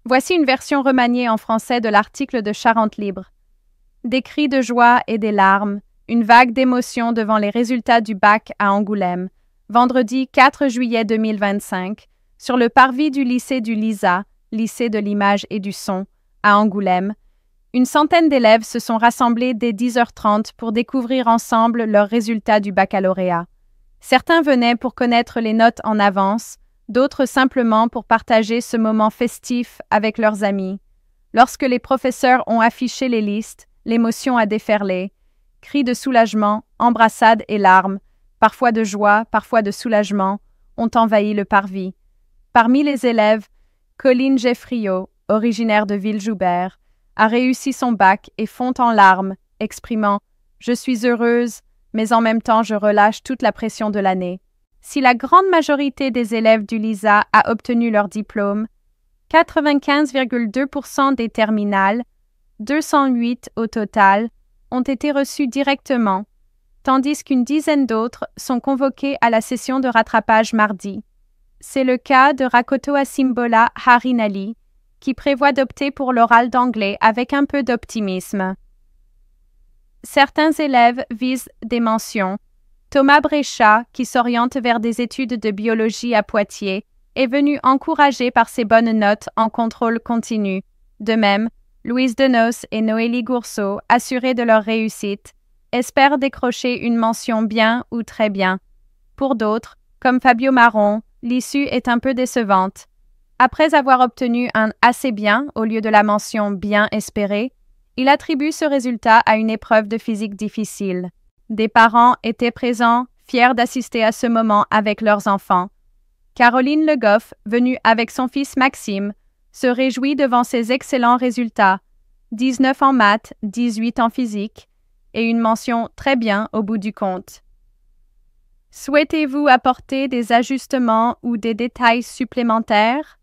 Voici une version remaniée en français de l'article de Charente Libre. Des cris de joie et des larmes, une vague d'émotion devant les résultats du bac à Angoulême, vendredi 4 juillet 2025, sur le parvis du lycée du LISA, lycée de l'image et du son, à Angoulême. Une centaine d'élèves se sont rassemblés dès 10h30 pour découvrir ensemble leurs résultats du baccalauréat. Certains venaient pour connaître les notes en avance, d'autres simplement pour partager ce moment festif avec leurs amis. Lorsque les professeurs ont affiché les listes, l'émotion a déferlé. Cris de soulagement, embrassades et larmes, parfois de joie, parfois de soulagement, ont envahi le parvis. Parmi les élèves, Colline Geffriot, originaire de Villejoubert, a réussi son bac et fond en larmes, exprimant « Je suis heureuse, mais en même temps je relâche toute la pression de l'année ». Si la grande majorité des élèves du LISA a obtenu leur diplôme, 95,2% des terminales, 208 au total, ont été reçus directement, tandis qu'une dizaine d'autres sont convoqués à la session de rattrapage mardi. C'est le cas de Rakoto Asimbola Harinali, qui prévoit d'opter pour l'oral d'anglais avec un peu d'optimisme. Certains élèves visent des mentions. Thomas Bréchat, qui s'oriente vers des études de biologie à Poitiers, est venu encouragé par ses bonnes notes en contrôle continu. De même, Louise Denos et Noélie Gourceau, assurées de leur réussite, espèrent décrocher une mention bien ou très bien. Pour d'autres, comme Fabio Marron, l'issue est un peu décevante. Après avoir obtenu un assez bien au lieu de la mention bien espérée, il attribue ce résultat à une épreuve de physique difficile. Des parents étaient présents, fiers d'assister à ce moment avec leurs enfants. Caroline Le Goff, venue avec son fils Maxime, se réjouit devant ses excellents résultats, 19 en maths, 18 en physique, et une mention très bien au bout du compte. Souhaitez-vous apporter des ajustements ou des détails supplémentaires?